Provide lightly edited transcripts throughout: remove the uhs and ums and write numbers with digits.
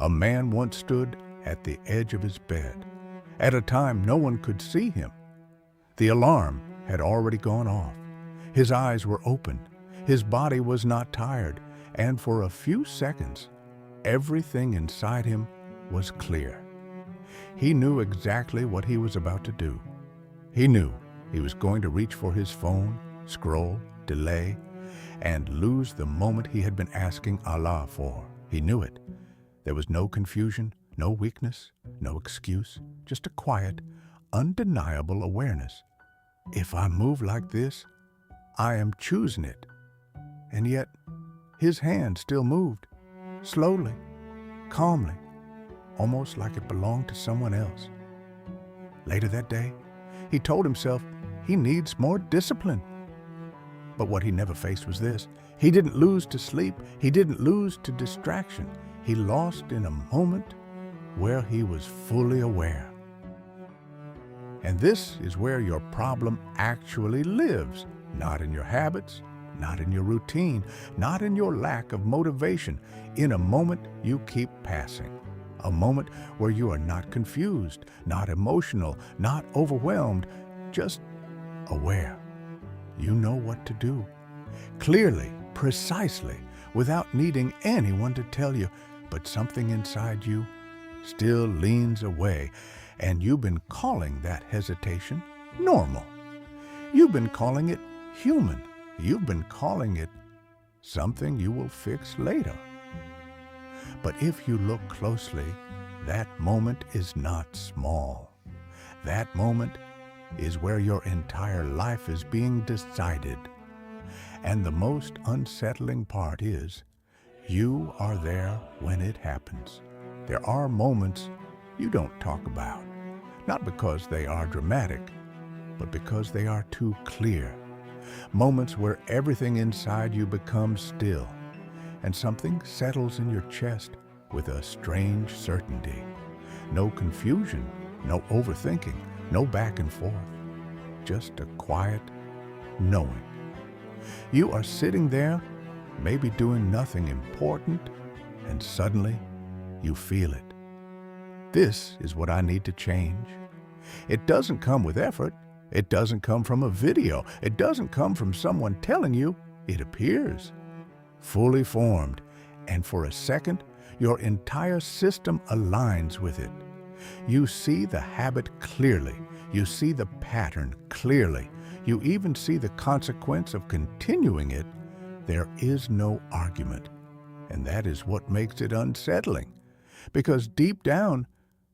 A man once stood at the edge of his bed. At a time no one could see him. The alarm had already gone off. His eyes were open. His body was not tired. And for a few seconds, everything inside him was clear. He knew exactly what he was about to do. He knew he was going to reach for his phone, scroll, delay, and lose the moment he had been asking Allah for. He knew it. There was no confusion, no weakness, no excuse, just a quiet, undeniable awareness. If I move like this, I am choosing it. And yet, his hand still moved, slowly, calmly, almost like it belonged to someone else. Later that day, he told himself he needs more discipline. But what he never faced was this. He didn't lose to sleep. He didn't lose to distraction. He lost in a moment where he was fully aware. And this is where your problem actually lives, not in your habits, not in your routine, not in your lack of motivation, in a moment you keep passing. A moment where you are not confused, not emotional, not overwhelmed, just aware. You know what to do, clearly, precisely, without needing anyone to tell you, but something inside you still leans away, and you've been calling that hesitation normal. You've been calling it human. You've been calling it something you will fix later. But if you look closely, that moment is not small. That moment is where your entire life is being decided. And the most unsettling part is, you are there when it happens. There are moments you don't talk about, not because they are dramatic, but because they are too clear. Moments where everything inside you becomes still, and something settles in your chest with a strange certainty. No confusion, no overthinking, no back and forth, just a quiet knowing. You are sitting there, maybe doing nothing important, and suddenly you feel it. This is what I need to change. It doesn't come with effort. It doesn't come from a video. It doesn't come from someone telling you. It appears, fully formed, and for a second, your entire system aligns with it. You see the habit clearly. You see the pattern clearly. You even see the consequence of continuing it. There is no argument. And that is what makes it unsettling. Because deep down,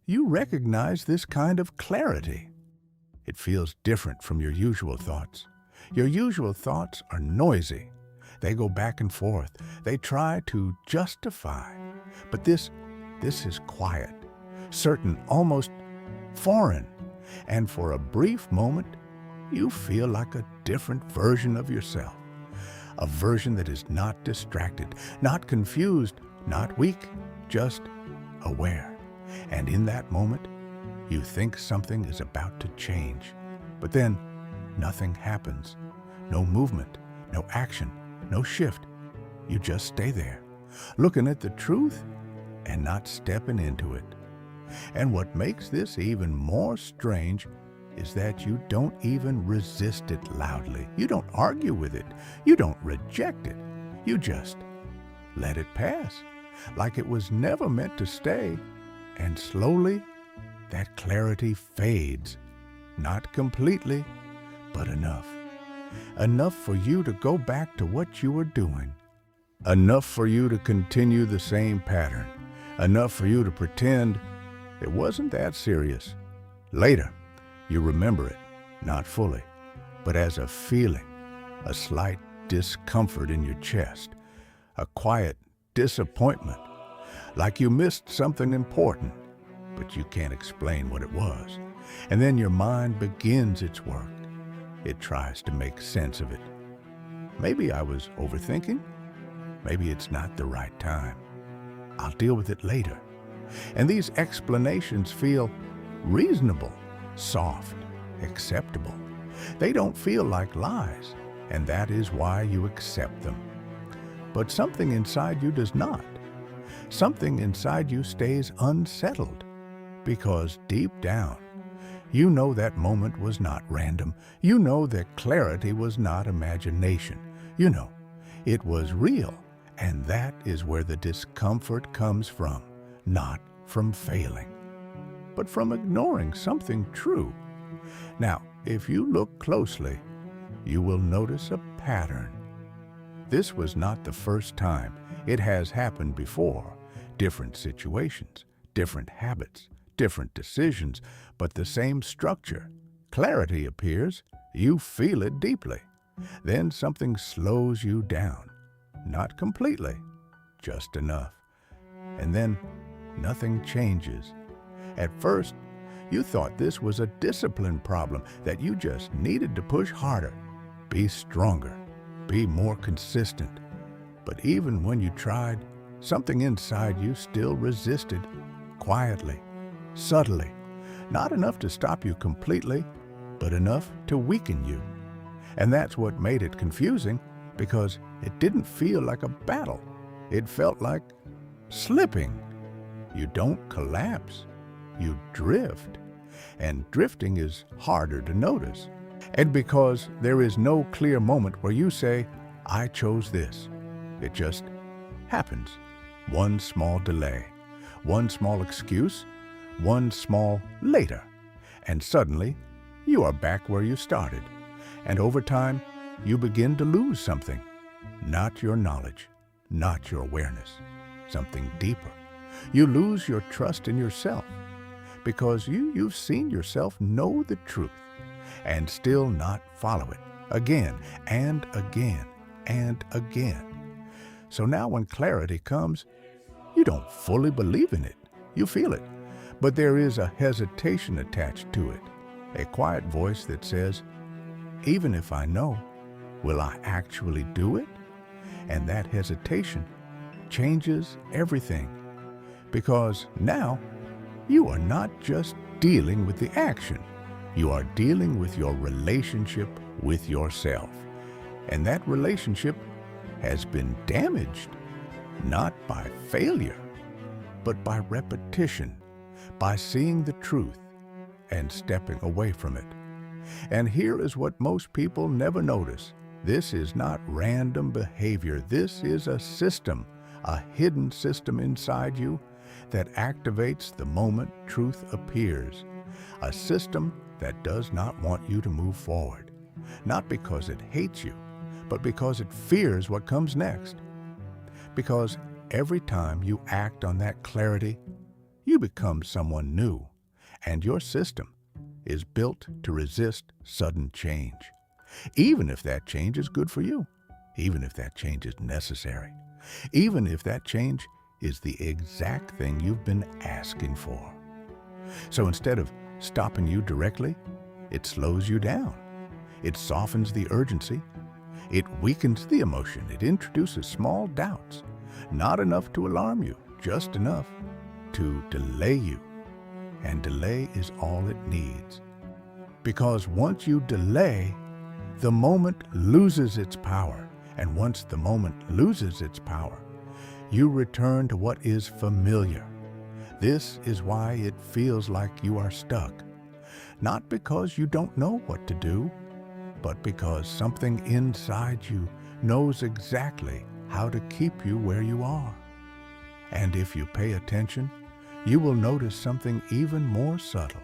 you recognize this kind of clarity. It feels different from your usual thoughts. Your usual thoughts are noisy. They go back and forth. They try to justify. But this is quiet, certain, almost foreign. And for a brief moment, you feel like a different version of yourself. A version that is not distracted, not confused, not weak, just aware. And in that moment, you think something is about to change. But then, nothing happens. No movement, no action, no shift. You just stay there, looking at the truth and not stepping into it. And what makes this even more strange is that you don't even resist it loudly. You don't argue with it. You don't reject it. You just let it pass, like it was never meant to stay. And slowly, that clarity fades. Not completely, but enough. Enough for you to go back to what you were doing. Enough for you to continue the same pattern. Enough for you to pretend it wasn't that serious. Later, you remember it, not fully, but as a feeling, a slight discomfort in your chest, a quiet disappointment, like you missed something important, but you can't explain what it was. And then your mind begins its work. It tries to make sense of it. Maybe I was overthinking. Maybe it's not the right time. I'll deal with it later. And these explanations feel reasonable, soft, acceptable. They don't feel like lies, and that is why you accept them. But something inside you does not. something inside you stays unsettled because deep down, you know that moment was not random. You know that clarity was not imagination. You know, it was real. And that is where the discomfort comes from, not from failing, but from ignoring something true. Now, if you look closely, you will notice a pattern. This was not the first time. It has happened before. Different situations, different habits, different decisions, but the same structure. Clarity appears, you feel it deeply. Then something slows you down. Not completely, just enough. And then nothing changes. At first, you thought this was a discipline problem, that you just needed to push harder, be stronger, be more consistent. But even when you tried, something inside you still resisted, quietly, subtly. Not enough to stop you completely, but enough to weaken you. And that's what made it confusing, because it didn't feel like a battle. It felt like slipping. You don't collapse, you drift. And drifting is harder to notice. And because there is no clear moment where you say, I chose this. It just happens. One small delay, one small excuse, one small later. And suddenly, you are back where you started. And over time, you begin to lose something. Not your knowledge, not your awareness, something deeper. You lose your trust in yourself because you've seen yourself know the truth and still not follow it again and again and again. So now when clarity comes, you don't fully believe in it. You feel it, but there is a hesitation attached to it, a quiet voice that says, even if I know, will I actually do it? And that hesitation changes everything, because now you are not just dealing with the action, you are dealing with your relationship with yourself. And that relationship has been damaged, not by failure, but by repetition, by seeing the truth and stepping away from it. And here is what most people never notice. This is not random behavior. This is a system, a hidden system inside you that activates the moment truth appears. A system that does not want you to move forward, not because it hates you, but because it fears what comes next. Because every time you act on that clarity, you become someone new, and your system is built to resist sudden change. Even if that change is good for you, even if that change is necessary, even if that change is the exact thing you've been asking for. So instead of stopping you directly, it slows you down. It softens the urgency. It weakens the emotion. It introduces small doubts, not enough to alarm you, just enough to delay you. And delay is all it needs. Because once you delay, the moment loses its power. And once the moment loses its power, you return to what is familiar. This is why it feels like you are stuck. Not because you don't know what to do, but because something inside you knows exactly how to keep you where you are. And if you pay attention, you will notice something even more subtle.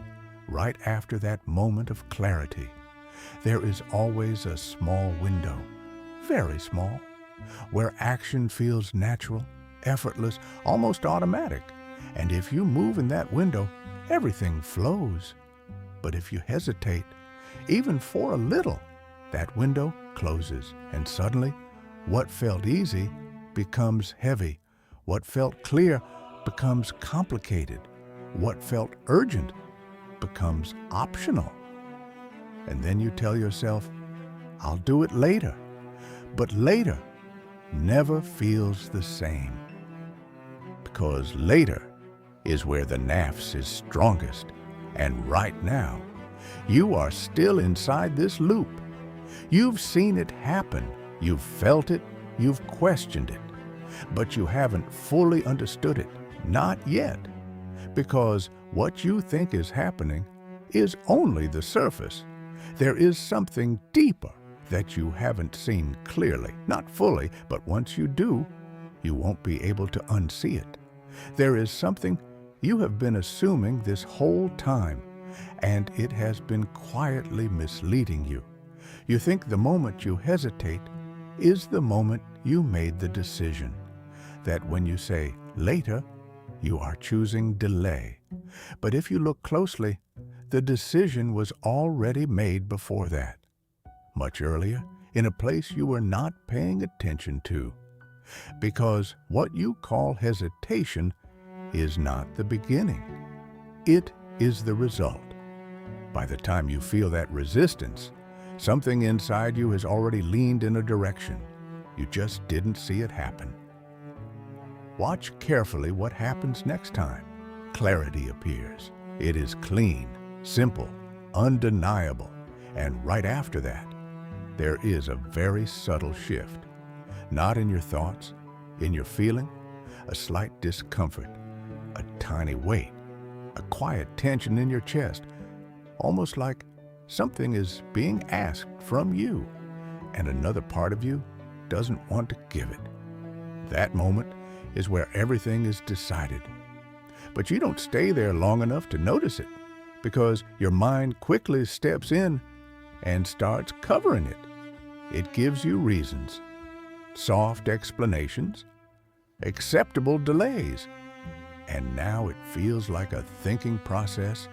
Right after that moment of clarity, there is always a small window, very small, where action feels natural, effortless, almost automatic. And if you move in that window, everything flows. But if you hesitate, even for a little, that window closes, and suddenly, what felt easy becomes heavy. What felt clear becomes complicated. What felt urgent becomes optional. And then you tell yourself, I'll do it later. But later never feels the same. Because later is where the Nafs is strongest. And right now, you are still inside this loop. You've seen it happen. You've felt it. You've questioned it. but you haven't fully understood it. Not yet. Because what you think is happening is only the surface. There is something deeper that you haven't seen clearly. Not fully, but once you do, you won't be able to unsee it. There is something you have been assuming this whole time, and it has been quietly misleading you. You think the moment you hesitate is the moment you made the decision. That when you say later, you are choosing delay. But if you look closely, the decision was already made before that, much earlier, in a place you were not paying attention to. Because what you call hesitation is not the beginning. It is the result. By the time you feel that resistance, something inside you has already leaned in a direction. You just didn't see it happen. Watch carefully what happens next time. Clarity appears. It is clean, simple, undeniable, and right after that, there is a very subtle shift. Not in your thoughts, in your feeling, a slight discomfort, a tiny weight, a quiet tension in your chest, almost like something is being asked from you, and another part of you doesn't want to give it. That moment is where everything is decided. But you don't stay there long enough to notice it, because your mind quickly steps in and starts covering it. It gives you reasons, soft explanations, acceptable delays, and now it feels like a thinking process.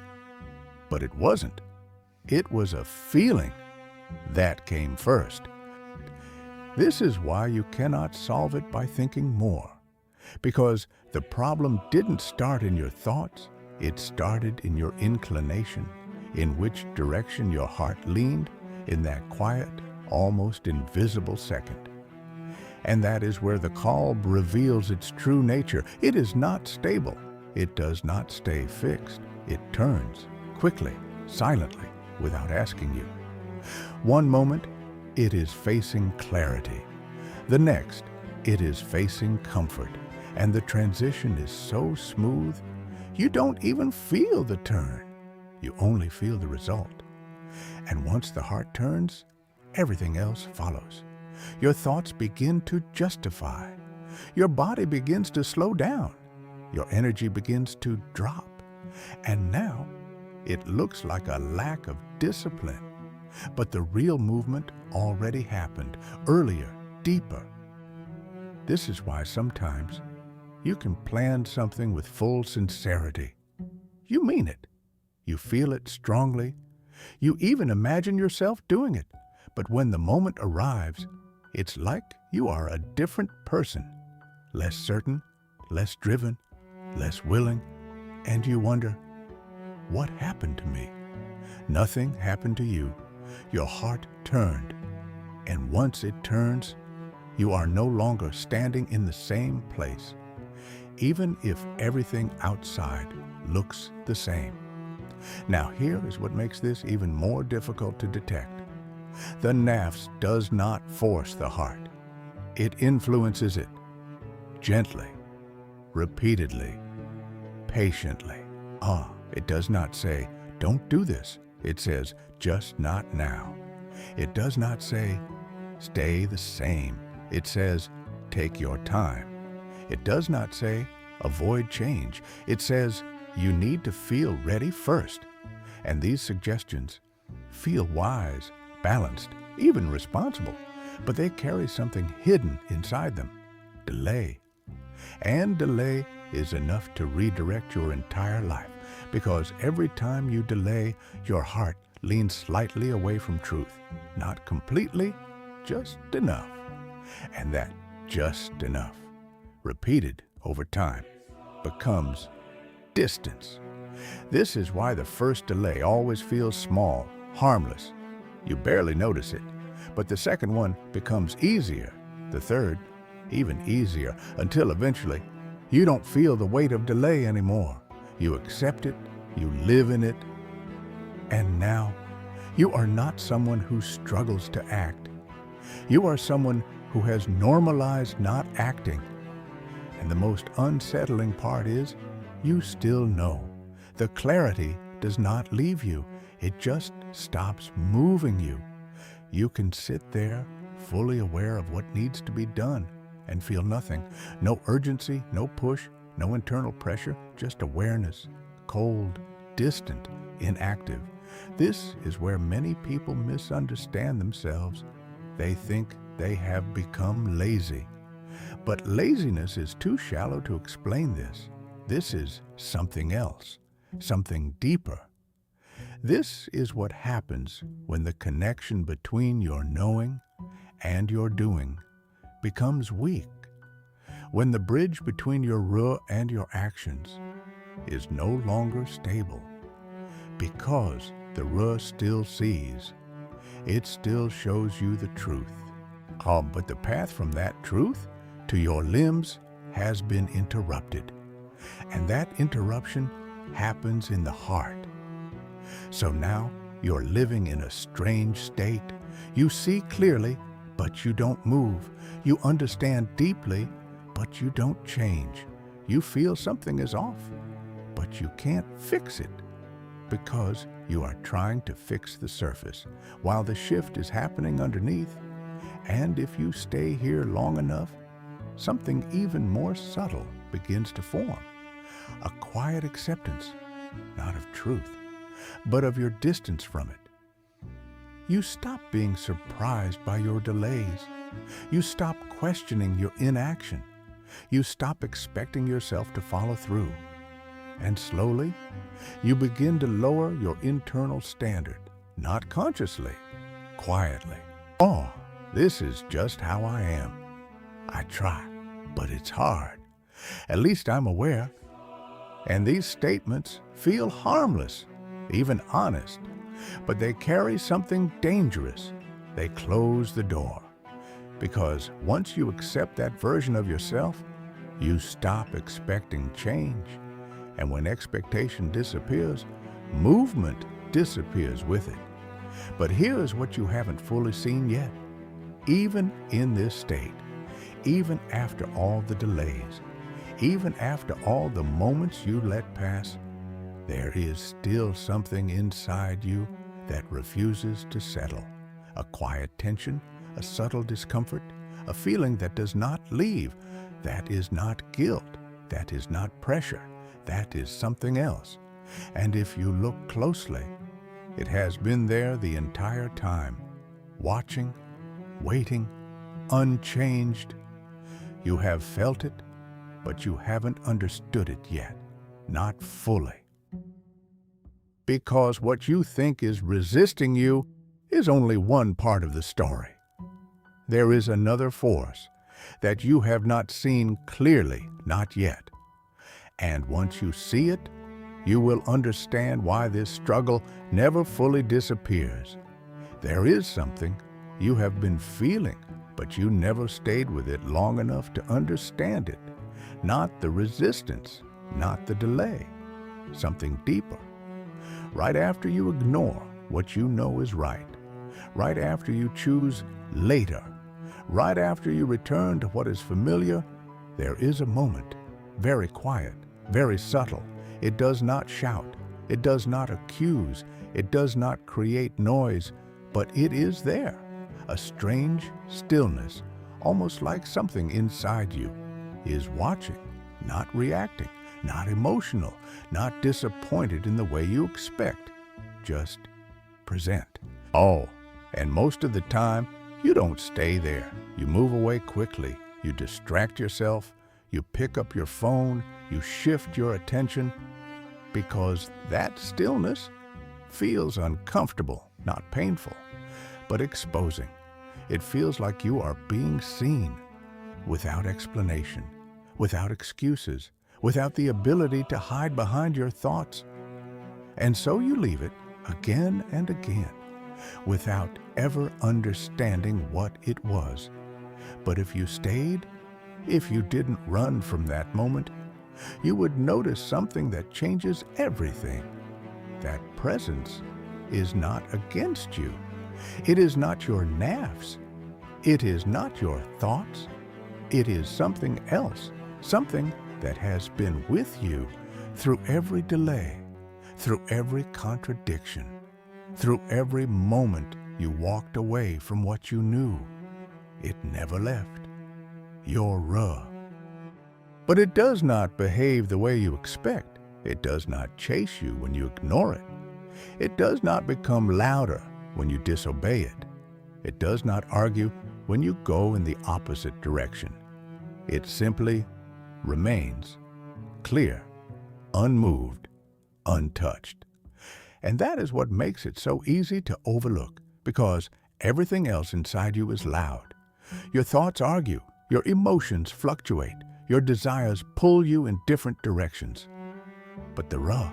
But it wasn't. It was a feeling. That came first. This is why you cannot solve it by thinking more. Because the problem didn't start in your thoughts, it started in your inclination, in which direction your heart leaned in that quiet, almost invisible second. And that is where the Qalb reveals its true nature. It is not stable. It does not stay fixed. It turns quickly, silently, without asking you. One moment, it is facing clarity. The next, it is facing comfort. And the transition is so smooth, you don't even feel the turn. You only feel the result. And once the heart turns, everything else follows. Your thoughts begin to justify. Your body begins to slow down. Your energy begins to drop. And now, it looks like a lack of discipline. But the real movement already happened, earlier, deeper. This is why sometimes you can plan something with full sincerity. You mean it. You feel it strongly. You even imagine yourself doing it. But when the moment arrives, it's like you are a different person, less certain, less driven, less willing, and you wonder, what happened to me? Nothing happened to you. Your heart turned, and once it turns, you are no longer standing in the same place, even if everything outside looks the same. Now here is what makes this even more difficult to detect. The Nafs does not force the heart. It influences it gently, repeatedly, patiently. It does not say, don't do this. It says, just not now. It does not say, stay the same. It says, take your time. It does not say, avoid change. It says, you need to feel ready first. And these suggestions feel wise, balanced, even responsible, but they carry something hidden inside them: delay. And delay is enough to redirect your entire life, because every time you delay, your heart leans slightly away from truth. Not completely, just enough. And that just enough, repeated over time, becomes distance. This is why the first delay always feels small, harmless. You barely notice it. But the second one becomes easier, the third even easier, until eventually you don't feel the weight of delay anymore. You accept it, you live in it, and now you are not someone who struggles to act. You are someone who has normalized not acting And the most unsettling part is, you still know. The clarity does not leave you. It just stops moving you. You can sit there, fully aware of what needs to be done, and feel nothing. No urgency, no push, no internal pressure, just awareness. Cold, distant, inactive. This is where many people misunderstand themselves. They think they have become lazy. But laziness is too shallow to explain this. This is something else, something deeper. This is what happens when the connection between your knowing and your doing becomes weak. When the bridge between your ruh and your actions is no longer stable. Because the ruh still sees, it still shows you the truth. But the path from that truth to your limbs has been interrupted. And that interruption happens in the heart. So now you're living in a strange state. You see clearly, but you don't move. You understand deeply, but you don't change. You feel something is off, but you can't fix it because you are trying to fix the surface while the shift is happening underneath. And if you stay here long enough, something even more subtle begins to form. A quiet acceptance, not of truth, but of your distance from it. You stop being surprised by your delays. You stop questioning your inaction. You stop expecting yourself to follow through. And slowly, you begin to lower your internal standard, not consciously, quietly. Oh, this is just how I am. I try, but it's hard. At least I'm aware. And these statements feel harmless, even honest, but they carry something dangerous. They close the door. Because once you accept that version of yourself, you stop expecting change. And when expectation disappears, movement disappears with it. But here's what you haven't fully seen yet. Even in this state, even after all the delays, even after all the moments you let pass, there is still something inside you that refuses to settle. A quiet tension, a subtle discomfort, a feeling that does not leave. That is not guilt. That is not pressure. That is something else. And if you look closely, it has been there the entire time, watching, waiting, unchanged. You have felt it, but you haven't understood it yet, not fully. Because what you think is resisting you is only one part of the story. There is another force that you have not seen clearly, not yet. And once you see it, you will understand why this struggle never fully disappears. There is something you have been feeling, but you never stayed with it long enough to understand it. Not the resistance, not the delay, something deeper. Right after you ignore what you know is right, right after you choose later, right after you return to what is familiar, there is a moment, very quiet, very subtle. It does not shout, it does not accuse, it does not create noise, but it is there. A strange stillness, almost like something inside you is watching, not reacting, not emotional, not disappointed in the way you expect, just present. Oh, and most of the time, you don't stay there. You move away quickly. You distract yourself. You pick up your phone. You shift your attention because that stillness feels uncomfortable, not painful, but exposing. It feels like you are being seen without explanation, without excuses, without the ability to hide behind your thoughts. And so you leave it again and again without ever understanding what it was. But if you stayed, if you didn't run from that moment, you would notice something that changes everything. That presence is not against you. It is not your nafs. It is not your thoughts. It is something else something that has been with you through every delay, through every contradiction, through every moment you walked away from what you knew. It never left. Your Ra. But it does not behave the way you expect. It does not chase you when you ignore it. It does not become louder when you disobey it. It does not argue when you go in the opposite direction. It simply remains clear, unmoved, untouched. And that is what makes it so easy to overlook, because everything else inside you is loud. Your thoughts argue, your emotions fluctuate, your desires pull you in different directions. But the Ra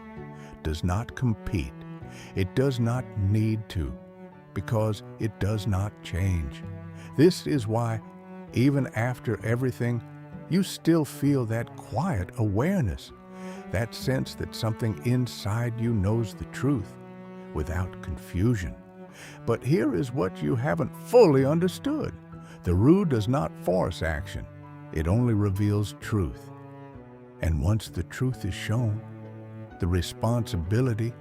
does not compete. It does not need to, because it does not change. This is why, even after everything, you still feel that quiet awareness, that sense that something inside you knows the truth without confusion. But here is what you haven't fully understood. The Ru does not force action. It only reveals truth. And once the truth is shown, the responsibility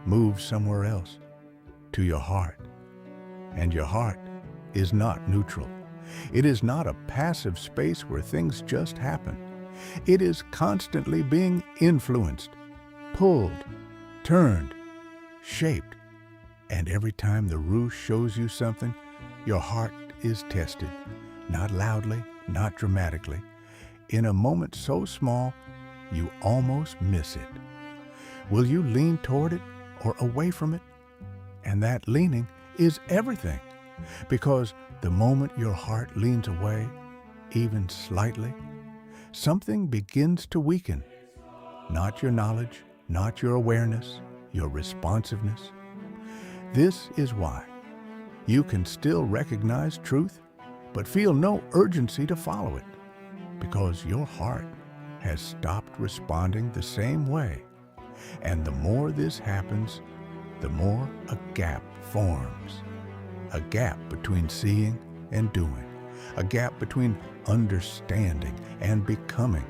moves somewhere else, to your heart. And your heart is not neutral. It is not a passive space where things just happen. It is constantly being influenced, pulled, turned, shaped. And every time the Ru shows you something, your heart is tested, not loudly, not dramatically, in a moment so small you almost miss it. Will you lean toward it or away from it? And that leaning is everything, because the moment your heart leans away, even slightly, something begins to weaken. Not your knowledge, not your awareness, your responsiveness. This is why you can still recognize truth, but feel no urgency to follow it, because your heart has stopped responding the same way. And the more this happens, the more a gap forms. A gap between seeing and doing. A gap between understanding and becoming.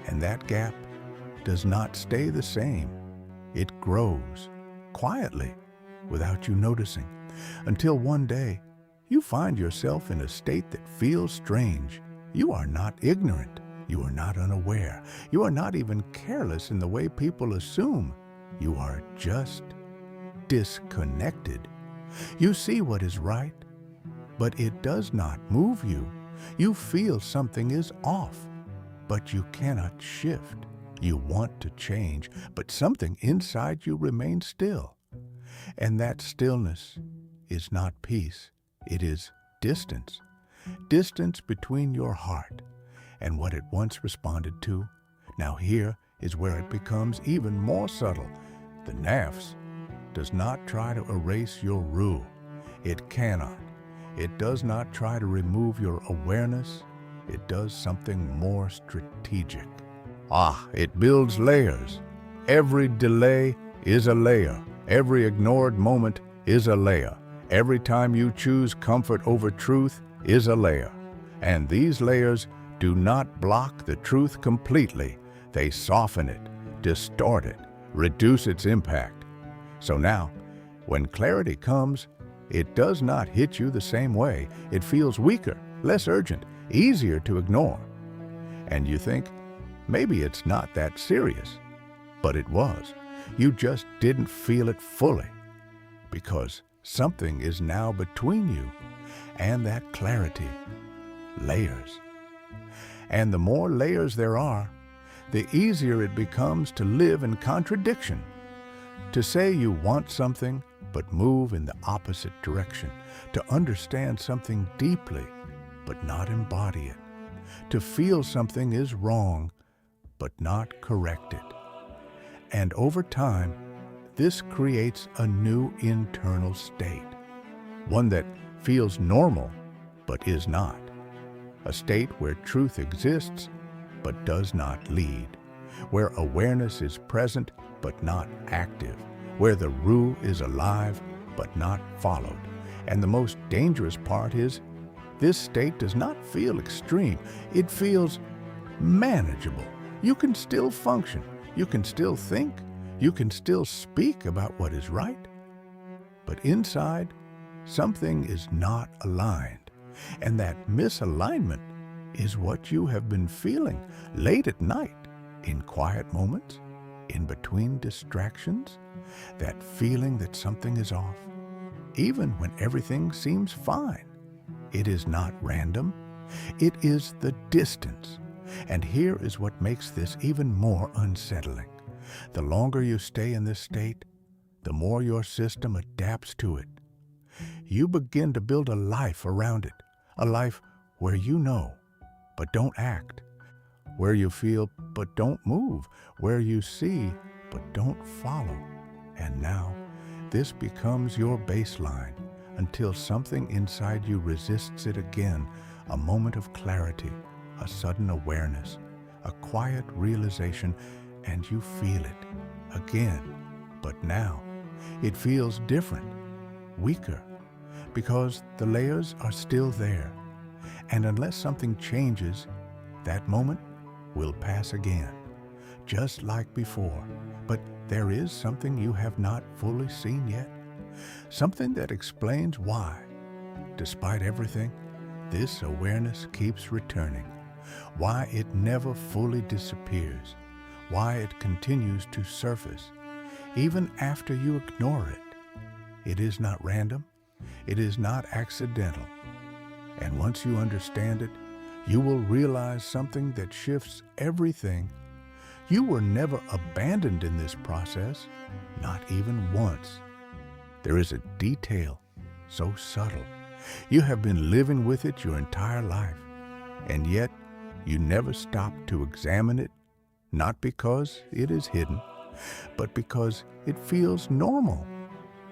And that gap does not stay the same. It grows quietly, without you noticing, until one day you find yourself in a state that feels strange. You are not ignorant. You are not unaware. You are not even careless in the way people assume. You are just disconnected. You see what is right, but it does not move you. You feel something is off, but you cannot shift. You want to change, but something inside you remains still. And that stillness is not peace. It is distance. Distance between your heart and what it once responded to. Now here is where it becomes even more subtle. The Nafs does not try to erase your Ru. It cannot. It does not try to remove your awareness. It does something more strategic. It builds layers. Every delay is a layer. Every ignored moment is a layer. Every time you choose comfort over truth is a layer. And these layers do not block the truth completely. They soften it, distort it, reduce its impact. So now, when clarity comes, it does not hit you the same way. It feels weaker, less urgent, easier to ignore. And you think, maybe it's not that serious. But it was. You just didn't feel it fully, because something is now between you and that clarity. Layers. And the more layers there are, the easier it becomes to live in contradiction. To say you want something, but move in the opposite direction. To understand something deeply, but not embody it. To feel something is wrong, but not correct it. And over time, this creates a new internal state. One that feels normal, but is not. A state where truth exists, but does not lead. Where awareness is present, but not active. Where the Ru is alive, but not followed. And the most dangerous part is, this state does not feel extreme. It feels manageable. You can still function. You can still think. You can still speak about what is right. But inside, something is not aligned. And that misalignment is what you have been feeling late at night, in quiet moments, in between distractions, that feeling that something is off. Even when everything seems fine, it is not random. It is the distance. And here is what makes this even more unsettling. The longer you stay in this state, the more your system adapts to it. You begin to build a life around it, a life where you know, but don't act, where you feel, but don't move, where you see, but don't follow. And now, this becomes your baseline until something inside you resists it again, a moment of clarity, a sudden awareness, a quiet realization, and you feel it again. But now, it feels different, weaker, because the layers are still there. And unless something changes, that moment will pass again, just like before. But there is something you have not fully seen yet, something that explains why, despite everything, this awareness keeps returning, why it never fully disappears, why it continues to surface, even after you ignore it. It is not random. It is not accidental. And once you understand it, you will realize something that shifts everything. You were never abandoned in this process, not even once. There is a detail so subtle. You have been living with it your entire life, and yet you never stop to examine it, not because it is hidden, but because it feels normal.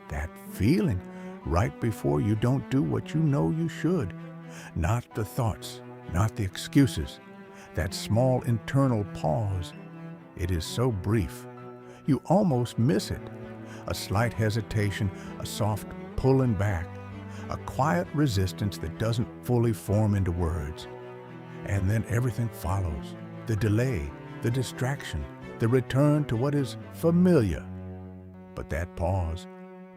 That feeling right before you don't do what you know you should. Not the thoughts, not the excuses. That small internal pause. It is so brief. You almost miss it. A slight hesitation, a soft pulling back, a quiet resistance that doesn't fully form into words. And then everything follows. The delay, the distraction, the return to what is familiar. But that pause,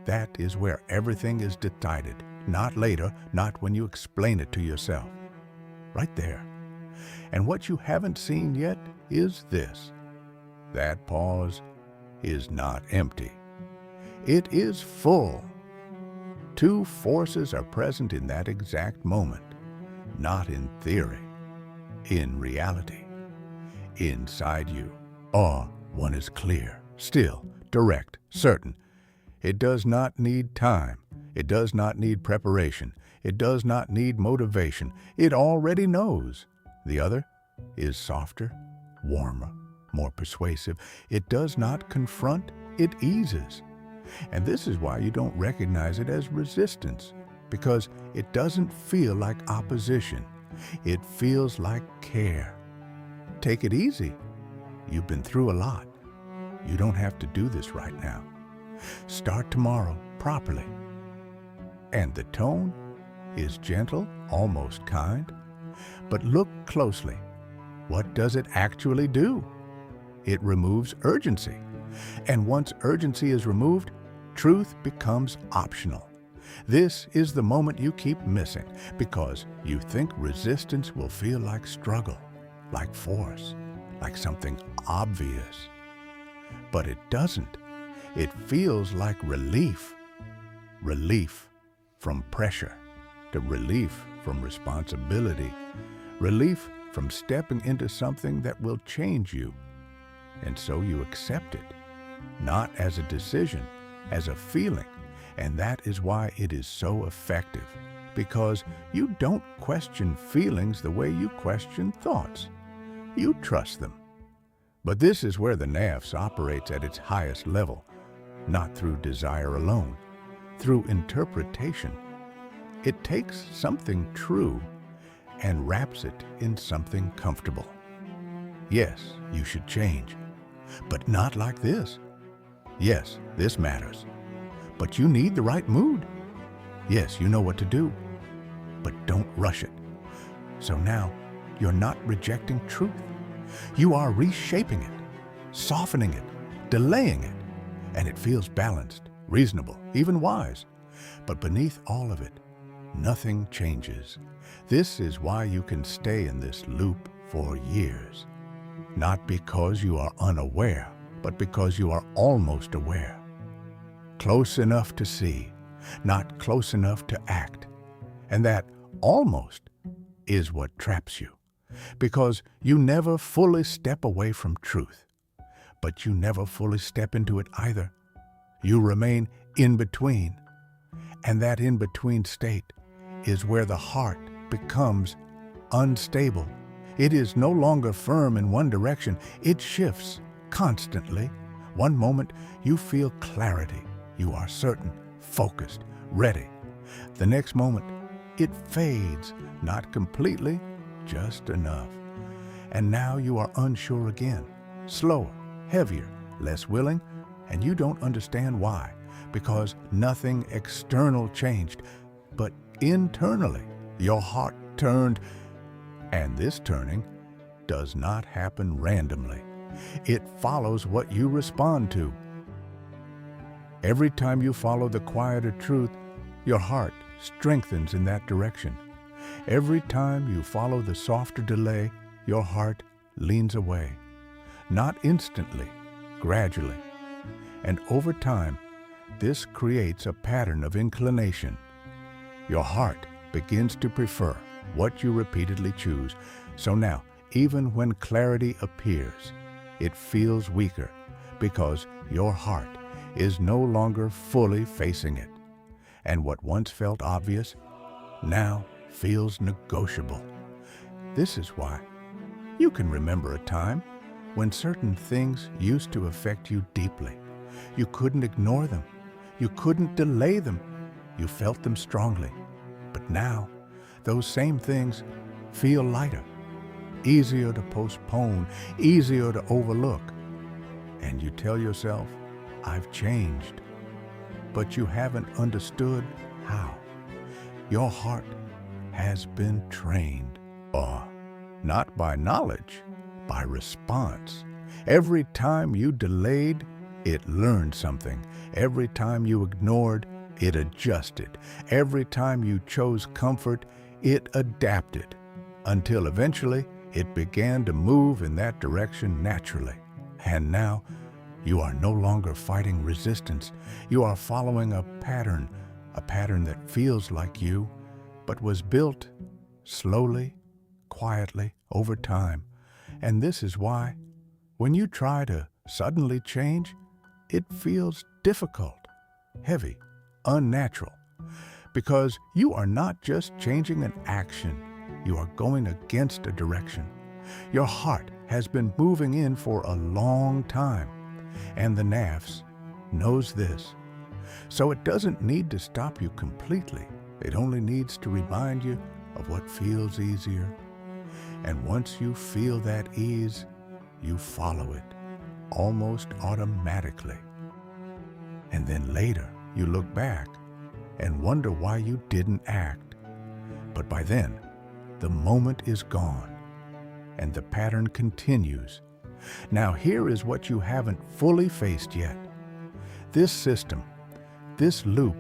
that is where everything is decided, not later, not when you explain it to yourself. Right there. And what you haven't seen yet is this. That pause is not empty. It is full. Two forces are present in that exact moment, not in theory, in reality, inside you. Or one is clear, still, direct, certain. It does not need time. It does not need preparation. It does not need motivation. It already knows. The other is softer, warmer, more persuasive. It does not confront, it eases. And this is why you don't recognize it as resistance, because it doesn't feel like opposition. It feels like care. Take it easy. You've been through a lot. You don't have to do this right now. Start tomorrow properly. And the tone is gentle, almost kind. But look closely. What does it actually do? It removes urgency. And once urgency is removed, truth becomes optional. This is the moment you keep missing because you think resistance will feel like struggle, like force, like something obvious. But it doesn't. It feels like relief. Relief from pressure, to relief from responsibility, relief from stepping into something that will change you. And so you accept it, not as a decision, as a feeling. And that is why it is so effective, because you don't question feelings the way you question thoughts. You trust them. But this is where the Nafs operates at its highest level, not through desire alone, through interpretation. It takes something true and wraps it in something comfortable. Yes, you should change, but not like this. Yes, this matters, but you need the right mood. Yes, you know what to do, but don't rush it. So now, you're not rejecting truth. You are reshaping it, softening it, delaying it, and it feels balanced, reasonable, even wise. But beneath all of it, nothing changes. This is why you can stay in this loop for years. Not because you are unaware, but because you are almost aware. Close enough to see, not close enough to act. And that almost is what traps you, because you never fully step away from truth, but you never fully step into it either. You remain in between, and that in-between state is where the heart becomes unstable. It is no longer firm in one direction. It shifts constantly. One moment you feel clarity. You are certain, focused, ready. The next moment it fades, not completely, just enough. And now you are unsure again, slower, heavier, less willing, and you don't understand why, because nothing external changed, but internally your heart turned. And this turning does not happen randomly. It follows what you respond to. Every time you follow the quieter truth, your heart strengthens in that direction. Every time you follow the softer delay, your heart leans away. Not instantly, gradually. And over time, this creates a pattern of inclination. Your heart begins to prefer what you repeatedly choose. So now, even when clarity appears, it feels weaker because your heart is no longer fully facing it. And what once felt obvious now feels negotiable. This is why you can remember a time when certain things used to affect you deeply. You couldn't ignore them. You couldn't delay them. You felt them strongly. But now, those same things feel lighter, easier to postpone, easier to overlook. And you tell yourself, I've changed. But you haven't understood how. Your heart has been trained, not by knowledge, by response. Every time you delayed, it learned something. Every time you ignored, it adjusted. Every time you chose comfort, it adapted, until eventually it began to move in that direction naturally. And now, you are no longer fighting resistance. You are following a pattern that feels like you, but was built slowly, quietly, over time. And this is why, when you try to suddenly change, it feels difficult, heavy, unnatural. Because you are not just changing an action, you are going against a direction. Your heart has been moving in for a long time. And the Nafs knows this. So it doesn't need to stop you completely. It only needs to remind you of what feels easier. And once you feel that ease, you follow it, almost automatically. And then later, you look back and wonder why you didn't act. But by then, the moment is gone, and the pattern continues. Now here is what you haven't fully faced yet. This system, this loop,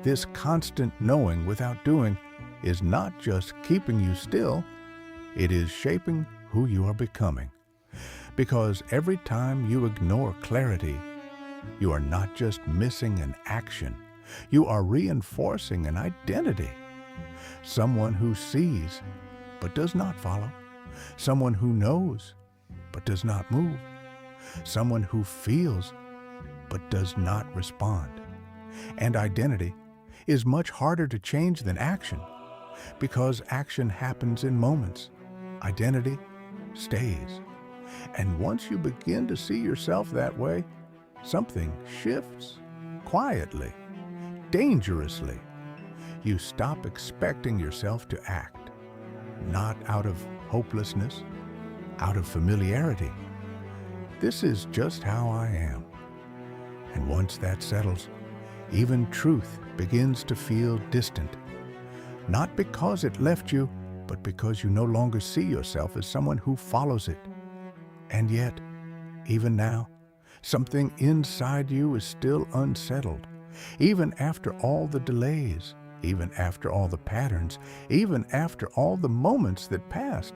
this constant knowing without doing is not just keeping you still, it is shaping who you are becoming. Because every time you ignore clarity, you are not just missing an action, you are reinforcing an identity. Someone who sees but does not follow. Someone who knows but does not move. Someone who feels but does not respond. And identity is much harder to change than action, because action happens in moments. Identity stays. And once you begin to see yourself that way, something shifts quietly, dangerously. You stop expecting yourself to act, not out of hopelessness, out of familiarity. This is just how I am. And once that settles, even truth begins to feel distant. Not because it left you, but because you no longer see yourself as someone who follows it. And yet, even now, something inside you is still unsettled. Even after all the delays, even after all the patterns, even after all the moments that passed,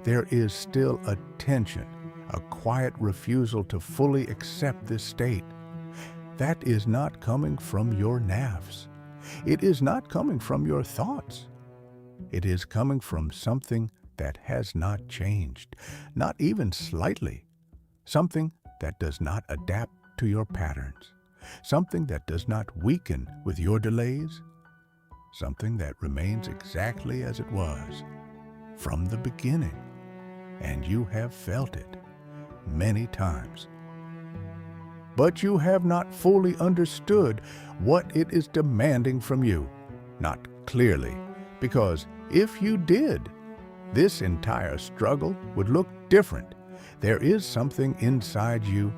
there is still a tension, a quiet refusal to fully accept this state. That is not coming from your nafs. It is not coming from your thoughts. It is coming from something that has not changed, not even slightly. Something that does not adapt to your patterns. Something that does not weaken with your delays. Something that remains exactly as it was from the beginning. And you have felt it many times. But you have not fully understood what it is demanding from you, not clearly, because if you did, this entire struggle would look different. There is something inside you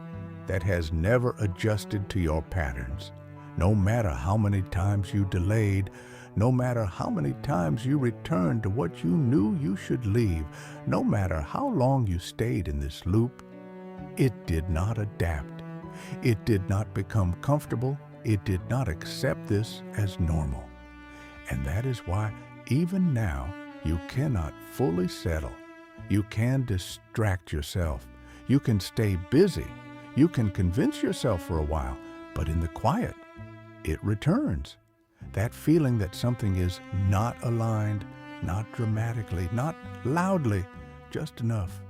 that has never adjusted to your patterns. No matter how many times you delayed, no matter how many times you returned to what you knew you should leave, no matter how long you stayed in this loop, it did not adapt. It did not become comfortable. It did not accept this as normal. And that is why even now you cannot fully settle. You can distract yourself. You can stay busy. You can convince yourself for a while, but in the quiet, it returns. That feeling that something is not aligned, not dramatically, not loudly, just enough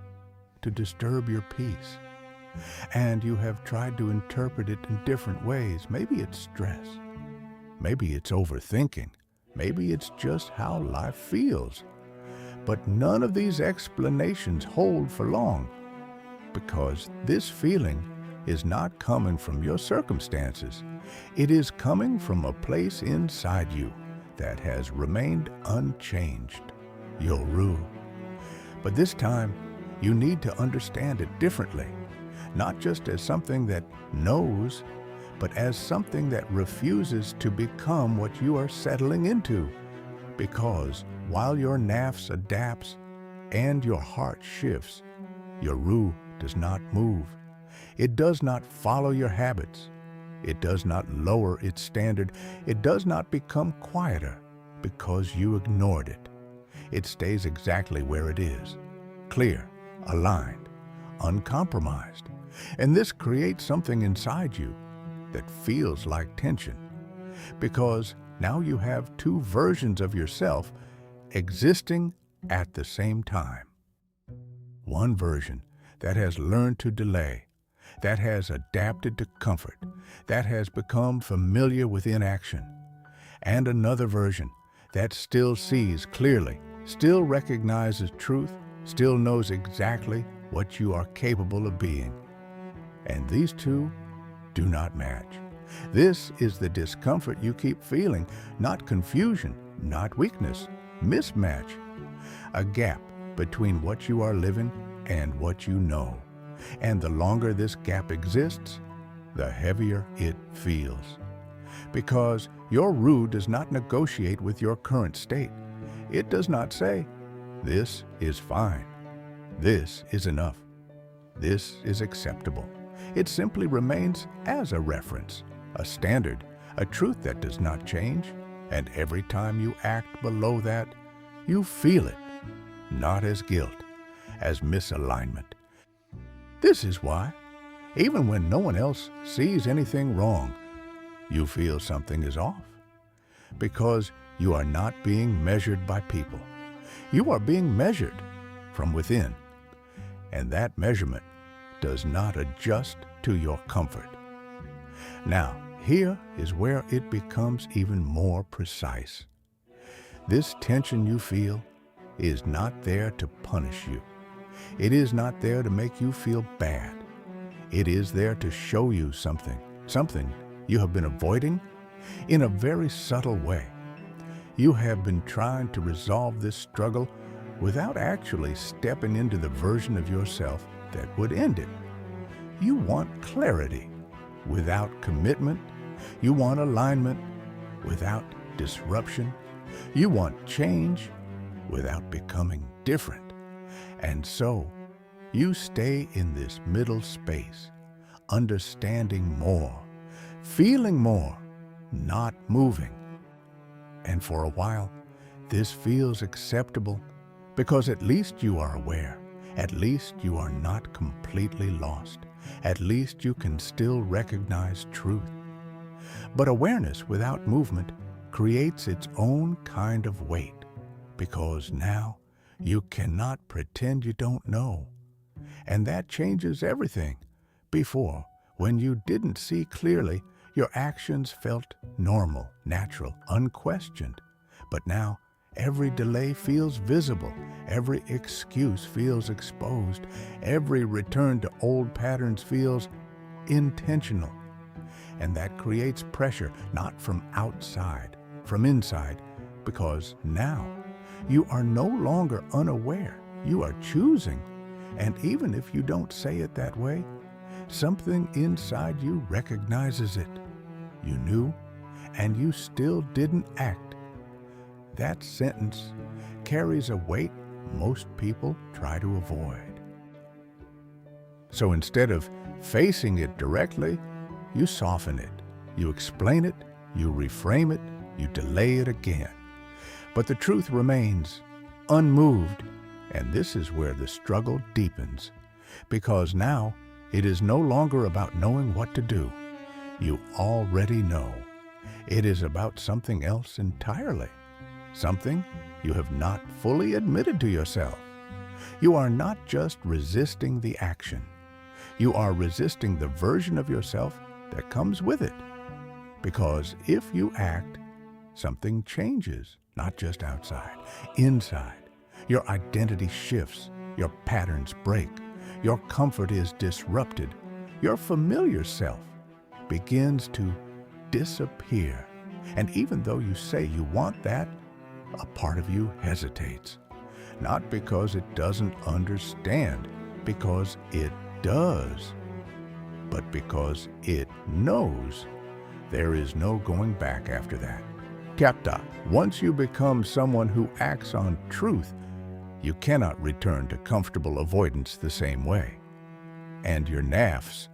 to disturb your peace. And you have tried to interpret it in different ways. Maybe it's stress. Maybe it's overthinking. Maybe it's just how life feels. But none of these explanations hold for long, because this feeling is not coming from your circumstances. It is coming from a place inside you that has remained unchanged, your rule. But this time, you need to understand it differently, not just as something that knows, but as something that refuses to become what you are settling into. Because while your nafs adapts and your heart shifts, your ruh does not move. It does not follow your habits. It does not lower its standard. It does not become quieter because you ignored it. It stays exactly where it is, clear, aligned, uncompromised. And this creates something inside you that feels like tension, because now you have two versions of yourself existing at the same time. One version that has learned to delay, that has adapted to comfort, that has become familiar with inaction. And another version that still sees clearly, still recognizes truth, still knows exactly what you are capable of being. And these two do not match. This is the discomfort you keep feeling, not confusion, not weakness, mismatch. A gap between what you are living and what you know. And the longer this gap exists, the heavier it feels. Because your ruh does not negotiate with your current state. It does not say, this is fine, this is enough, this is acceptable. It simply remains as a reference, a standard, a truth that does not change. And every time you act below that, you feel it, not as guilt, as misalignment. This is why, even when no one else sees anything wrong, you feel something is off. Because you are not being measured by people. You are being measured from within. And that measurement does not adjust to your comfort. Now, here is where it becomes even more precise. This tension you feel is not there to punish you. It is not there to make you feel bad. It is there to show you something you have been avoiding in a very subtle way. You have been trying to resolve this struggle without actually stepping into the version of yourself that would end it. You want clarity without commitment. You want alignment without disruption. You want change without becoming different. And so, you stay in this middle space, understanding more, feeling more, not moving. And for a while, this feels acceptable because at least you are aware. At least you are not completely lost. At least you can still recognize truth. But awareness without movement creates its own kind of weight, because now you cannot pretend you don't know. And that changes everything. Before, when you didn't see clearly, your actions felt normal, natural, unquestioned. But now, every delay feels visible, every excuse feels exposed, every return to old patterns feels intentional. And that creates pressure, not from outside, from inside, because now you are no longer unaware, you are choosing. And even if you don't say it that way, something inside you recognizes it. You knew, and you still didn't act. That sentence carries a weight most people try to avoid. So instead of facing it directly, you soften it, you explain it, you reframe it, you delay it again. But the truth remains unmoved, and this is where the struggle deepens, because now it is no longer about knowing what to do. You already know. It is about something else entirely, something you have not fully admitted to yourself. You are not just resisting the action. You are resisting the version of yourself that comes with it. Because if you act, something changes, not just outside, inside. Your identity shifts, your patterns break, your comfort is disrupted, your familiar self begins to disappear. And even though you say you want that, a part of you hesitates. Not because it doesn't understand, because it does, but because it knows there is no going back after that. Capta, once you become someone who acts on truth, you cannot return to comfortable avoidance the same way. And your Nafs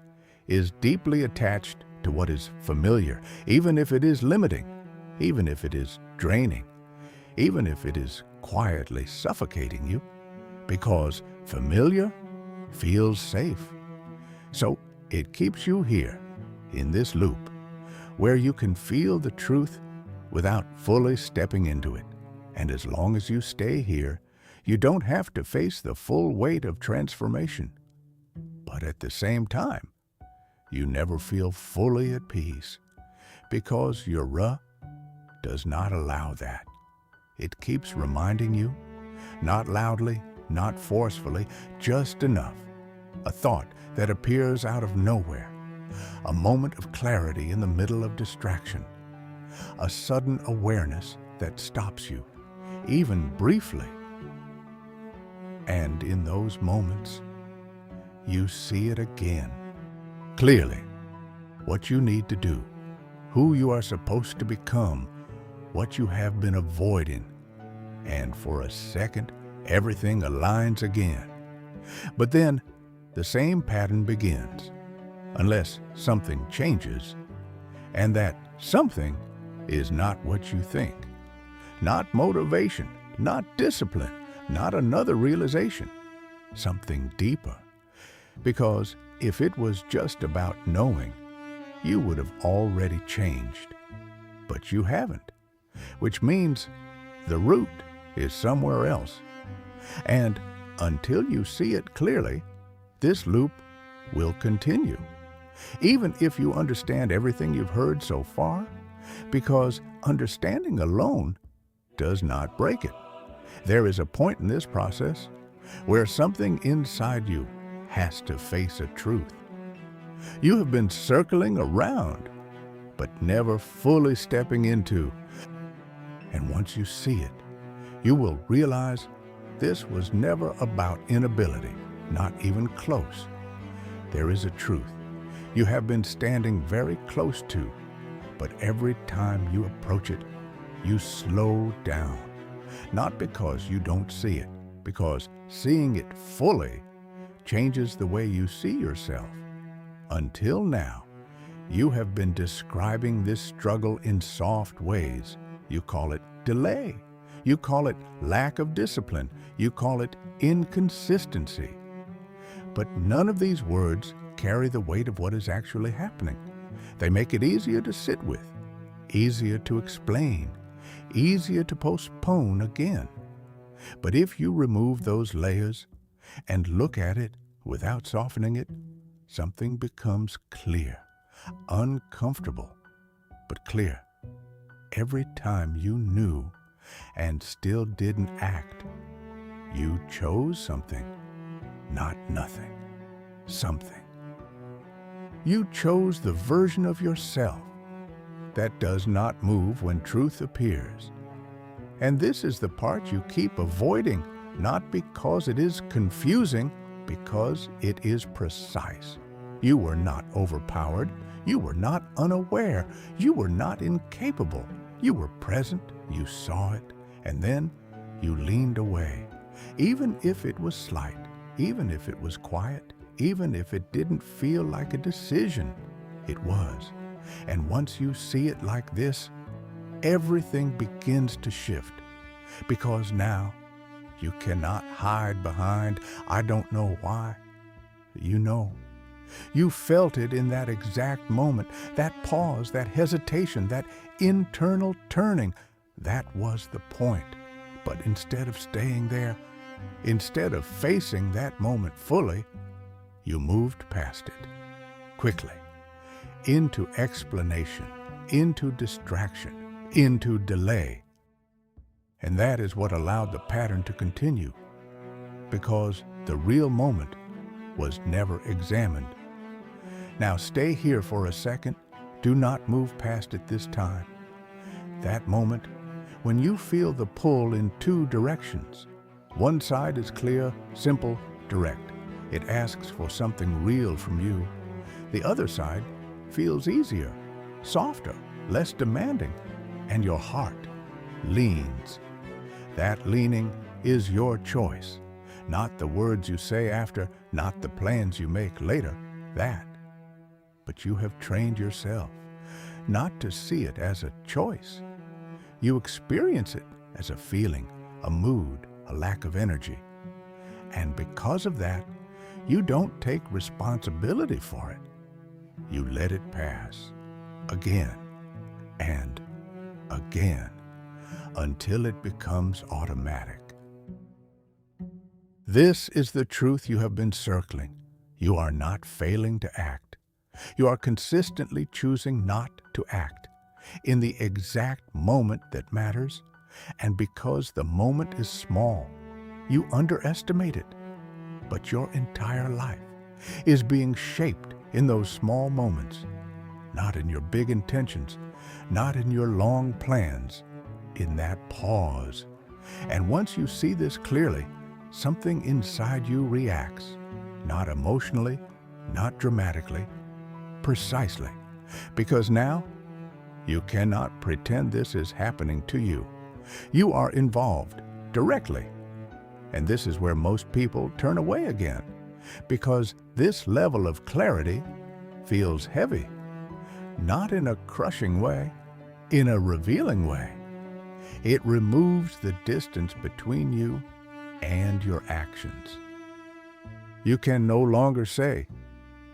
is deeply attached to what is familiar, even if it is limiting, even if it is draining, even if it is quietly suffocating you, because familiar feels safe. So it keeps you here, in this loop, where you can feel the truth without fully stepping into it. And as long as you stay here, you don't have to face the full weight of transformation. But at the same time, you never feel fully at peace, because your Ra does not allow that. It keeps reminding you, not loudly, not forcefully, just enough. A thought that appears out of nowhere, a moment of clarity in the middle of distraction, a sudden awareness that stops you, even briefly. And in those moments, you see it again, clearly, what you need to do, who you are supposed to become, what you have been avoiding. And for a second, everything aligns again. But then, the same pattern begins, unless something changes, and that something is not what you think. Not motivation, not discipline, not another realization, something deeper. Because if it was just about knowing, you would have already changed. But you haven't, which means the root is somewhere else. And until you see it clearly, this loop will continue, even if you understand everything you've heard so far, because understanding alone does not break it. There is a point in this process where something inside you has to face a truth. You have been circling around, but never fully stepping into. And once you see it, you will realize this was never about inability, not even close. There is a truth you have been standing very close to, but every time you approach it, you slow down. Not because you don't see it, because seeing it fully changes the way you see yourself. Until now, you have been describing this struggle in soft ways. You call it delay. You call it lack of discipline. You call it inconsistency. But none of these words carry the weight of what is actually happening. They make it easier to sit with, easier to explain, easier to postpone again. But if you remove those layers and look at it without softening it, something becomes clear, uncomfortable, but clear. Every time you knew and still didn't act, you chose something, not nothing, something. You chose the version of yourself that does not move when truth appears. And this is the part you keep avoiding, not because it is confusing, because it is precise. You were not overpowered. You were not unaware. You were not incapable. You were present. You saw it. And then you leaned away. Even if it was slight, even if it was quiet, even if it didn't feel like a decision, it was. And once you see it like this, everything begins to shift. Because now you cannot hide behind, I don't know why. You know. You felt it in that exact moment, that pause, that hesitation, that internal turning. That was the point. But instead of staying there, instead of facing that moment fully, you moved past it, quickly, into explanation, into distraction, into delay. And that is what allowed the pattern to continue, because the real moment was never examined. Now stay here for a second. Do not move past it this time. That moment when you feel the pull in two directions. One side is clear, simple, direct. It asks for something real from you. The other side feels easier, softer, less demanding, and your heart leans. That leaning is your choice, not the words you say after, not the plans you make later, that. But you have trained yourself not to see it as a choice. You experience it as a feeling, a mood, a lack of energy. And because of that, you don't take responsibility for it. You let it pass again and again until it becomes automatic. This is the truth you have been circling. You are not failing to act. You are consistently choosing not to act in the exact moment that matters. And because the moment is small, you underestimate it. But your entire life is being shaped in those small moments, not in your big intentions, not in your long plans, in that pause. And once you see this clearly, something inside you reacts, not emotionally, not dramatically, precisely, because now you cannot pretend this is happening to you. You are involved directly. And this is where most people turn away again, because this level of clarity feels heavy, not in a crushing way, in a revealing way. It removes the distance between you and your actions. You can no longer say,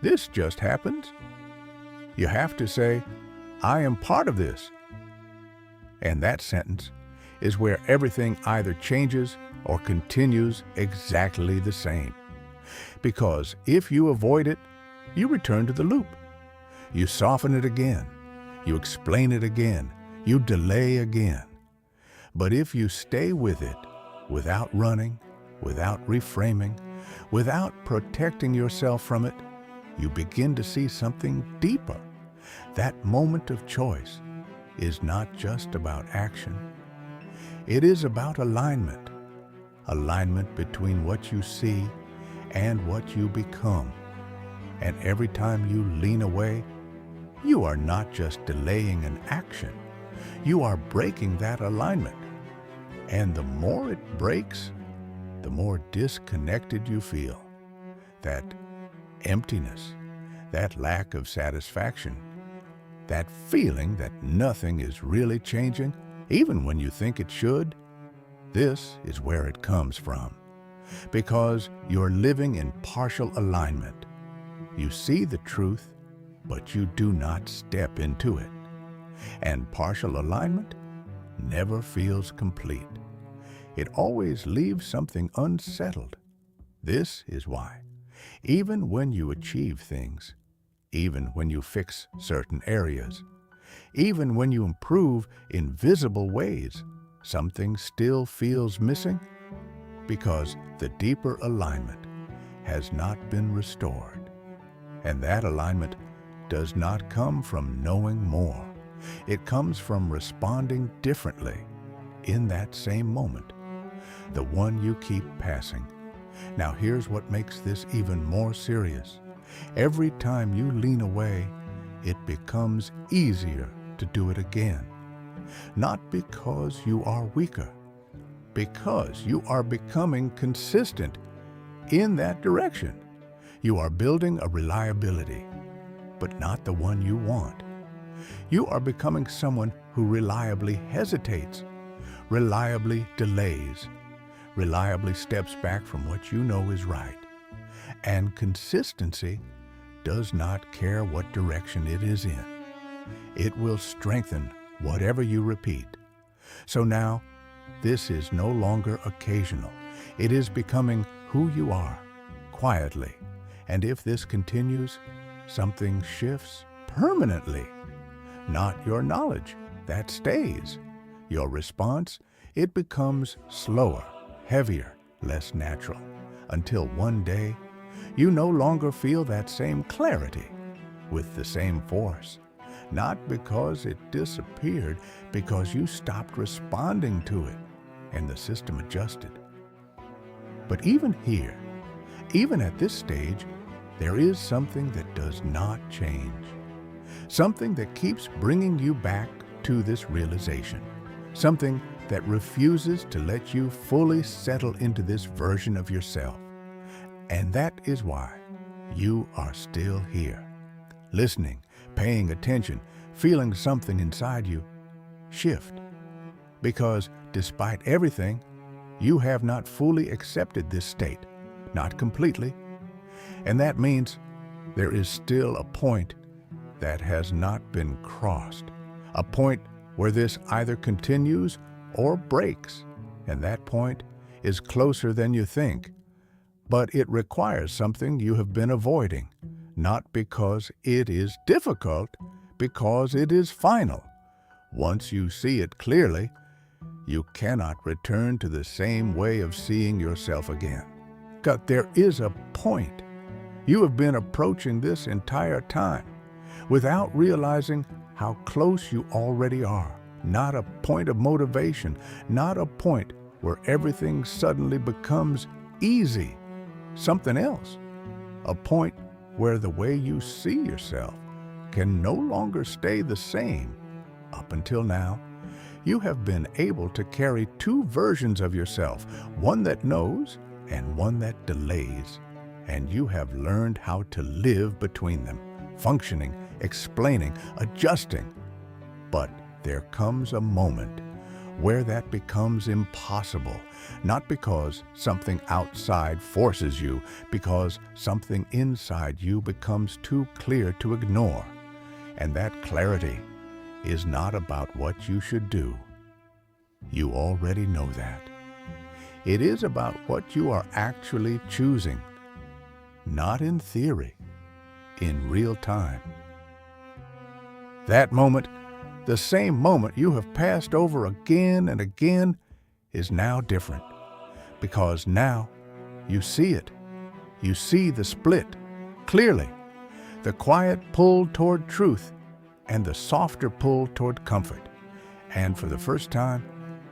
"This just happens." You have to say, "I am part of this." And that sentence is where everything either changes or continues exactly the same. Because if you avoid it, you return to the loop. You soften it again. You explain it again. You delay again. But if you stay with it, without running, without reframing, without protecting yourself from it, you begin to see something deeper. That moment of choice is not just about action. It is about alignment. Alignment between what you see and what you become. And every time you lean away, you are not just delaying an action. You are breaking that alignment. And the more it breaks, the more disconnected you feel. that emptiness, that lack of satisfaction, that feeling that nothing is really changing, even when you think it should, this is where it comes from. Because you're living in partial alignment. You see the truth, but you do not step into it. And partial alignment never feels complete. It always leaves something unsettled. This is why, even when you achieve things, even when you fix certain areas, even when you improve in visible ways, something still feels missing because the deeper alignment has not been restored. And that alignment does not come from knowing more. It comes from responding differently in that same moment, the one you keep passing. Now here's what makes this even more serious. Every time you lean away, it becomes easier to do it again. Not because you are weaker, because you are becoming consistent in that direction. You are building a reliability, but not the one you want. You are becoming someone who reliably hesitates, reliably delays, reliably steps back from what you know is right. And consistency does not care what direction it is in. It will strengthen whatever you repeat. So now, this is no longer occasional. It is becoming who you are, quietly. And if this continues, something shifts permanently. Not your knowledge, that stays. Your response, it becomes slower, heavier, less natural, until one day, you no longer feel that same clarity with the same force. Not because it disappeared, because you stopped responding to it and the system adjusted. But even here, even at this stage, there is something that does not change. Something that keeps bringing you back to this realization. Something that refuses to let you fully settle into this version of yourself. And that is why you are still here, listening, paying attention, feeling something inside you shift. Because despite everything, you have not fully accepted this state, not completely. And that means there is still a point that has not been crossed, a point where this either continues or breaks, and that point is closer than you think. But it requires something you have been avoiding, not because it is difficult, because it is final. Once you see it clearly, you cannot return to the same way of seeing yourself again. But there is a point. You have been approaching this entire time without realizing how close you already are. Not a point of motivation, not a point where everything suddenly becomes easy. Something else. A point where the way you see yourself can no longer stay the same. Up until now, you have been able to carry two versions of yourself, one that knows and one that delays. And you have learned how to live between them, functioning, explaining, adjusting. But there comes a moment where that becomes impossible, not because something outside forces you, because something inside you becomes too clear to ignore. And that clarity is not about what you should do. You already know that. It is about what you are actually choosing, not in theory, in real time. That moment, the same moment you have passed over again and again, is now different. Because now you see it. You see the split clearly. The quiet pull toward truth and the softer pull toward comfort. And for the first time,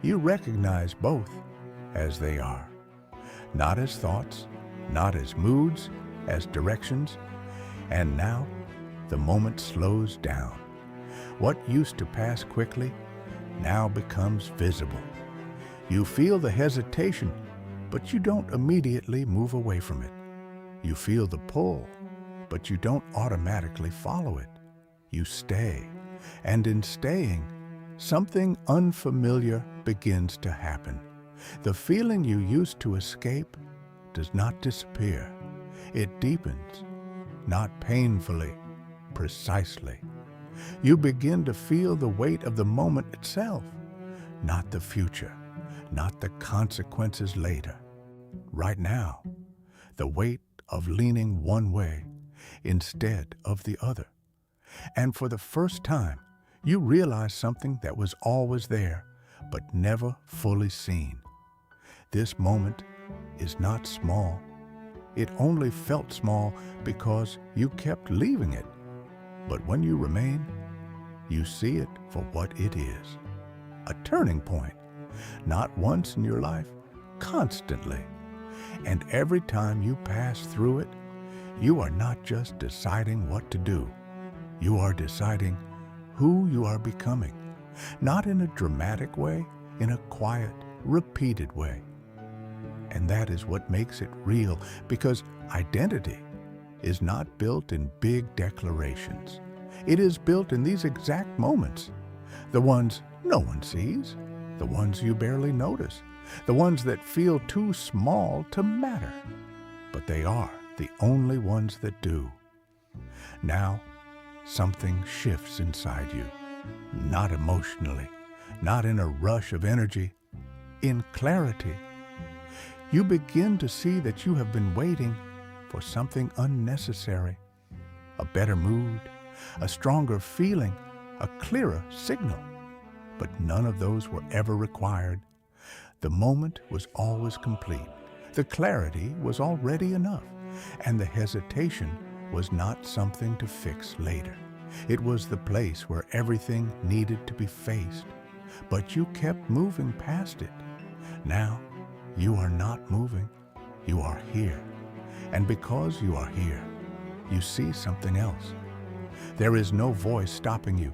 you recognize both as they are. Not as thoughts, not as moods, as directions. And now the moment slows down. What used to pass quickly now becomes visible. You feel the hesitation, but you don't immediately move away from it. You feel the pull, but you don't automatically follow it. You stay, and in staying, something unfamiliar begins to happen. The feeling you used to escape does not disappear. It deepens, not painfully, precisely. You begin to feel the weight of the moment itself, not the future, not the consequences later. Right now, the weight of leaning one way instead of the other. And for the first time, you realize something that was always there, but never fully seen. This moment is not small. It only felt small because you kept leaving it. But when you remain, you see it for what it is. A turning point, not once in your life, constantly. And every time you pass through it, you are not just deciding what to do. You are deciding who you are becoming, not in a dramatic way, in a quiet, repeated way. And that is what makes it real, because identity is not built in big declarations. It is built in these exact moments, the ones no one sees, the ones you barely notice, the ones that feel too small to matter. But they are the only ones that do. Now, something shifts inside you, not emotionally, not in a rush of energy, in clarity. You begin to see that you have been waiting for something unnecessary, a better mood, a stronger feeling, a clearer signal. But none of those were ever required. The moment was always complete. The clarity was already enough, and the hesitation was not something to fix later. It was the place where everything needed to be faced, but you kept moving past it. Now, you are not moving. You are here. And because you are here, you see something else. There is no voice stopping you,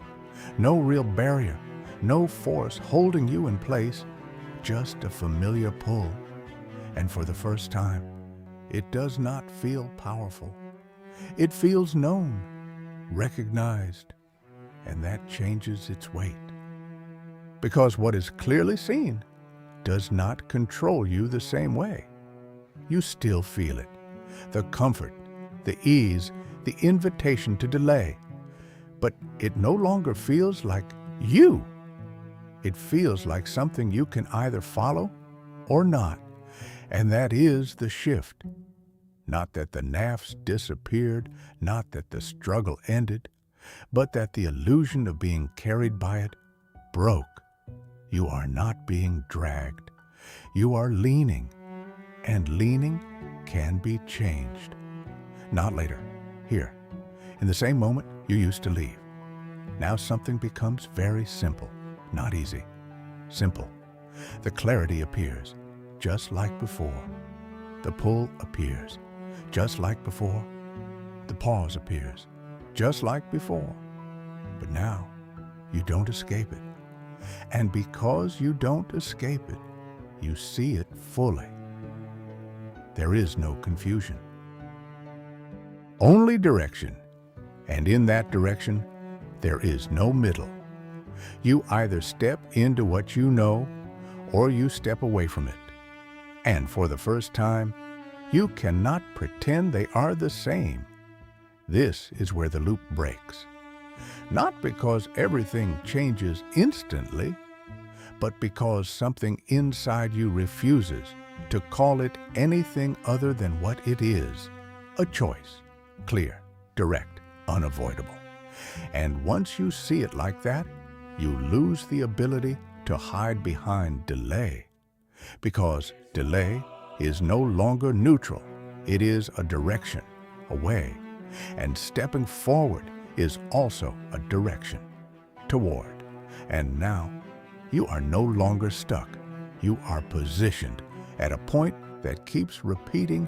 no real barrier, no force holding you in place, just a familiar pull. And for the first time, it does not feel powerful. It feels known, recognized, and that changes its weight. Because what is clearly seen does not control you the same way. You still feel it, the comfort, the ease, the invitation to delay. But it no longer feels like you. It feels like something you can either follow or not. And that is the shift. Not that the Nafs disappeared, not that the struggle ended, but that the illusion of being carried by it broke. You are not being dragged. You are leaning, and leaning can be changed. Not later, here, in the same moment you used to leave. Now something becomes very simple, not easy, simple. The clarity appears, just like before. The pull appears, just like before. The pause appears, just like before. But now, you don't escape it. And because you don't escape it, you see it fully. There is no confusion. Only direction. And in that direction, there is no middle. You either step into what you know, or you step away from it. And for the first time, you cannot pretend they are the same. This is where the loop breaks. Not because everything changes instantly, but because something inside you refuses to call it anything other than what it is, a choice, clear, direct, unavoidable. And once you see it like that, you lose the ability to hide behind delay. Because delay is no longer neutral. It is a direction, a way. And stepping forward is also a direction, toward. And now, you are no longer stuck. You are positioned at a point that keeps repeating,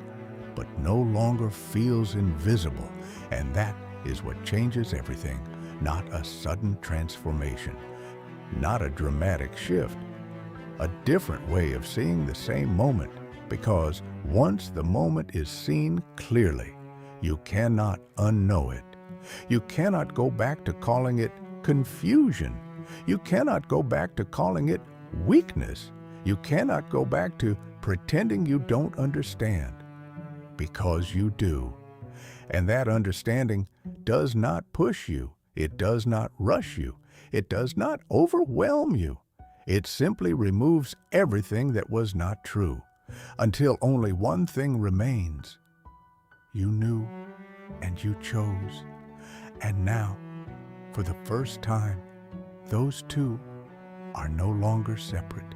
but no longer feels invisible. And that is what changes everything. Not a sudden transformation, not a dramatic shift, a different way of seeing the same moment, because once the moment is seen clearly, you cannot unknow it. You cannot go back to calling it confusion. You cannot go back to calling it weakness. You cannot go back to pretending you don't understand, because you do. And that understanding does not push you. It does not rush you. It does not overwhelm you. It simply removes everything that was not true, until only one thing remains. You knew and you chose. And now, for the first time, those two are no longer separate.